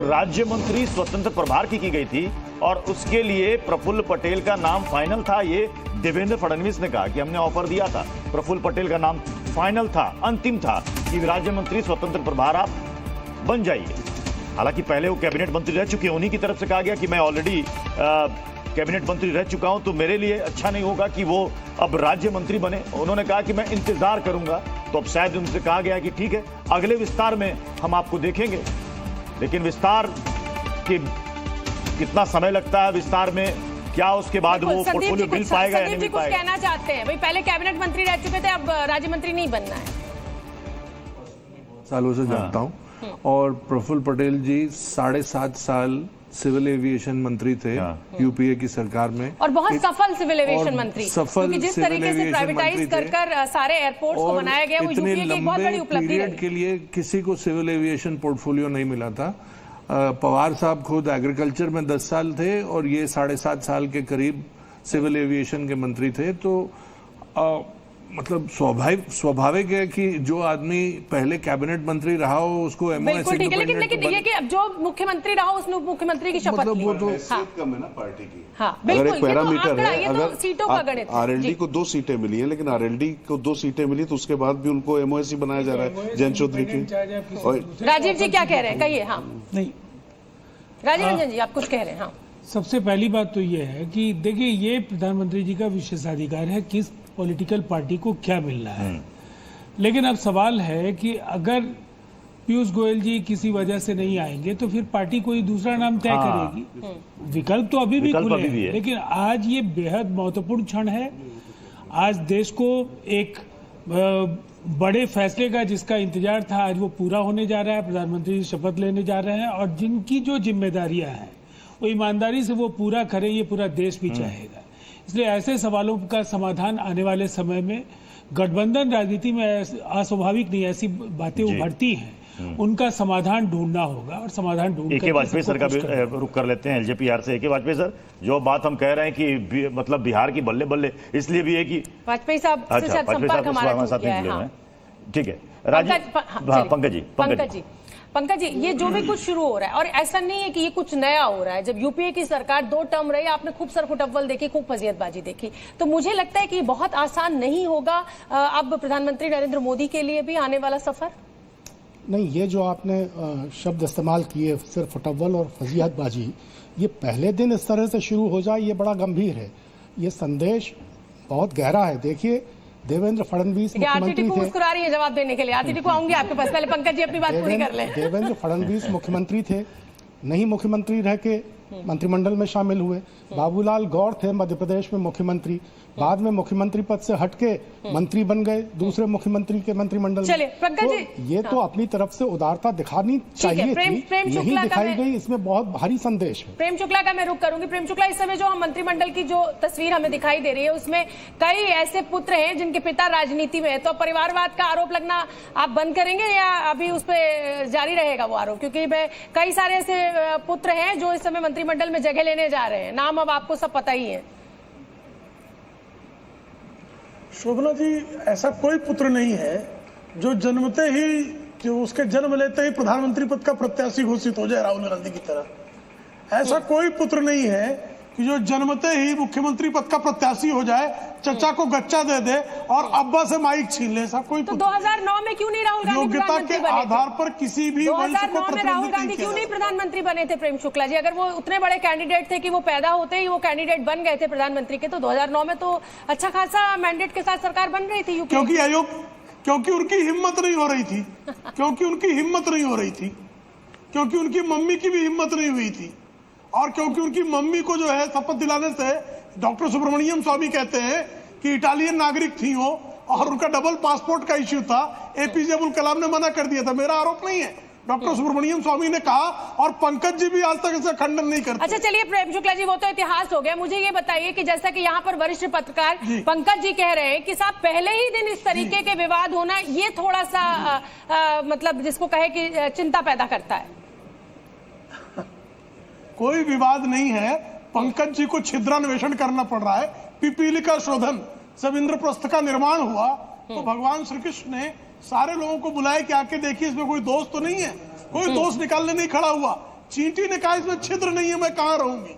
राज्य मंत्री स्वतंत्र प्रभार की गई थी और उसके लिए प्रफुल्ल पटेल का नाम फाइनल था। ये देवेंद्र फडणवीस ने कहा कि हमने ऑफर दिया था, प्रफुल्ल पटेल का नाम फाइनल था, अंतिम था कि राज्य मंत्री स्वतंत्र प्रभार आप बन जाइए। हालांकि पहले वो कैबिनेट मंत्री रह चुके हैं, उन्हीं की तरफ से कहा गया कि मैं ऑलरेडी कैबिनेट मंत्री रह चुका हूं, तो मेरे लिए अच्छा नहीं होगा कि वो अब राज्य मंत्री बने। उन्होंने कहा कि मैं इंतजार करूंगा, तो अब शायद उनसे कहा गया कि ठीक है, अगले विस्तार में हम आपको देखेंगे। लेकिन विस्तार के कितना समय लगता है, विस्तार में क्या उसके बाद वो पोर्टफोलियो मिल पाएगा या नहीं मिल पाएगा। कहना चाहते हैं भाई, पहले कैबिनेट मंत्री रह चुके थे, अब राज्य मंत्री नहीं बनना है। सालों से जानता हूं और प्रफुल्ल पटेल जी 7.5 साल सिविल एविएशन मंत्री थे यूपीए की सरकार में, और बहुत सफल सिविल एविएशन मंत्री, क्योंकि जिस तरीके से प्राइवेटाइज कर सारे एयरपोर्ट्स को बनाया गया, वो यूपीए की एक बहुत बड़ी उपलब्धि रही। के लिए किसी को सिविल एविएशन पोर्टफोलियो नहीं मिला था। पवार साहब खुद एग्रीकल्चर में 10 साल थे और ये 7.5 साल के करीब सिविल एविएशन के मंत्री थे। तो मतलब स्वाभाविक है कि जो आदमी पहले कैबिनेट मंत्री रहा हो उसको एमओएस लेकिन ये कि अब जो मुख्यमंत्री रहा हो उसने मुख्यमंत्री की शपथ मतलब ली। वो तो कम है ना पार्टी की। हाँ, अगर एक पैरामीटर है, अगर सीटों का गणित, आरएलडी को 2 सीटें मिली हैं, लेकिन आरएलडी को 2 सीटें मिली तो उसके बाद भी उनको एमओएस बनाया जा रहा है जयंत चौधरी की। राजीव जी क्या कह रहे हैं, कहिए। हाँ नहीं, राजीव रंजन जी आप कुछ कह रहे हैं। हाँ, सबसे पहली बात तो ये है कि देखिए, ये प्रधानमंत्री जी का विशेषाधिकार है किस पॉलिटिकल पार्टी को क्या मिल रहा है। लेकिन अब सवाल है कि अगर पीयूष गोयल जी किसी वजह से नहीं आएंगे तो फिर पार्टी कोई दूसरा नाम तय करेगी। विकल्प तो अभी भी खुले हैं, लेकिन आज ये बेहद महत्वपूर्ण क्षण है। आज देश को एक बड़े फैसले का जिसका इंतजार था, आज वो पूरा होने जा रहा है। प्रधानमंत्री शपथ लेने जा रहे हैं और जिनकी जो जिम्मेदारियां हैं वो ईमानदारी से वो पूरा करें, ये पूरा देश भी चाहेगा। इसलिए ऐसे सवालों का समाधान आने वाले समय में, गठबंधन राजनीति में अस्वाभाविक नहीं, ऐसी बातें उभरती हैं, उनका समाधान ढूंढना होगा और समाधान ढूंढ AK वाजपेयी सर का भी रुख कर लेते हैं एलजेपी से। AK वाजपेयी सर, जो बात हम कह रहे हैं कि मतलब बिहार की बल्ले बल्ले, इसलिए भी है कि वाजपेयी साहब से संपर्क हमारा टूट गया है। ठीक है, पंकज जी, पंकज जी, ये जो भी कुछ शुरू हो रहा है, और ऐसा नहीं है कि ये कुछ नया हो रहा है। जब यूपीए की सरकार 2 टर्म रही, आपने खूब सरफुटअव्वल देखी, खूब फजीयतबाजी देखी, तो मुझे लगता है कि ये बहुत आसान नहीं होगा अब प्रधानमंत्री नरेंद्र मोदी के लिए भी आने वाला सफर। नहीं, ये जो आपने शब्द इस्तेमाल किए, सिर्फ फुटअव्वल और फजीयतबाजी, ये पहले दिन इस तरह से शुरू हो जाए, ये बड़ा गंभीर है। ये संदेश बहुत गहरा है। देखिए, देवेंद्र फडणवीस मुख्यमंत्री थे। मुस्कुरा रही है जवाब देने के लिए। आतिथि को आऊंगी आपके पास, पहले पंकज जी अपनी बात पूरी कर लें। देवेंद्र फडणवीस मुख्यमंत्री थे, नहीं मुख्यमंत्री रह के मंत्रिमंडल में शामिल हुए। बाबूलाल गौर थे मध्य प्रदेश में मुख्यमंत्री, बाद में मुख्यमंत्री पद से हटके मंत्री बन गए दूसरे मुख्यमंत्री के मंत्रिमंडल में। तो ये तो अपनी तरफ से उदारता दिखानी चाहिए थी, नहीं दिखाई गई। इसमें बहुत भारी संदेश है। प्रेम शुक्ला का मैं रुख करूंगी। प्रेम शुक्ला, इस समय जो हम मंत्रिमंडल की जो तस्वीर हमें दिखाई दे रही है, उसमें कई ऐसे पुत्र हैं जिनके पिता राजनीति में है, तो परिवारवाद का आरोप लगना आप बंद करेंगे या अभी उस पर जारी रहेगा वो आरोप? क्योंकि कई सारे ऐसे पुत्र हैं जो इस समय मंत्रिमंडल में जगह लेने जा रहे हैं, नाम अब आपको सब पता ही है। शोभना जी, ऐसा कोई पुत्र नहीं है जो जन्मते ही, जो उसके जन्म लेते ही प्रधानमंत्री पद का प्रत्याशी घोषित हो जाए राहुल गांधी की तरह। ऐसा कोई पुत्र नहीं है कि जो जन्मते ही मुख्यमंत्री पद का प्रत्याशी हो जाए, चचा को गच्चा दे दे और अब्बा से माइक छीन ले। ऐसा कोई तो 2009 में क्यों नहीं राहुल गांधी योग्यता के आधार पर किसी भी वंश को राहुल गांधी क्यों नहीं प्रधानमंत्री बने थे? प्रेम शुक्ला जी, अगर वो उतने बड़े कैंडिडेट थे कि वो पैदा होते ही वो कैंडिडेट बन गए थे प्रधानमंत्री के, तो 2009 में तो अच्छा खासा मैंडेट के साथ सरकार बन रही थी यूपी। क्योंकि उनकी हिम्मत नहीं हो रही थी, क्योंकि उनकी मम्मी की भी हिम्मत नहीं हुई थी, और क्योंकि उनकी मम्मी को जो है शपथ दिलाने से डॉक्टर सुब्रमण्यम स्वामी कहते हैं कि इटालियन नागरिक थी वो, और उनका डबल पासपोर्ट का इश्यू था। एपीजे अब्दुल कलाम ने मना कर दिया था। मेरा आरोप नहीं है, डॉक्टर सुब्रमण्यम स्वामी ने कहा, और पंकज जी भी आज तक इसे खंडन नहीं करते। अच्छा चलिए प्रेम शुक्ला जी, वो तो इतिहास हो गया। मुझे ये बताइए कि जैसा कि यहाँ पर वरिष्ठ पत्रकार पंकज जी कह रहे हैं कि साहब पहले ही दिन इस तरीके के विवाद होना, ये थोड़ा सा मतलब जिसको कहे कि चिंता पैदा करता है। कोई विवाद नहीं है, पंकज जी को छिद्रान्वेषण करना पड़ रहा है। पिपीलिका शोधन, जब इंद्रप्रस्थ का निर्माण हुआ तो भगवान श्री कृष्ण ने सारे लोगों को बुलाया कि आके देखिए इसमें कोई दोष तो नहीं है, कोई दोष निकालने नहीं खड़ा हुआ। चींटी ने कहा इसमें छिद्र नहीं है, मैं कहाँ रहूंगी।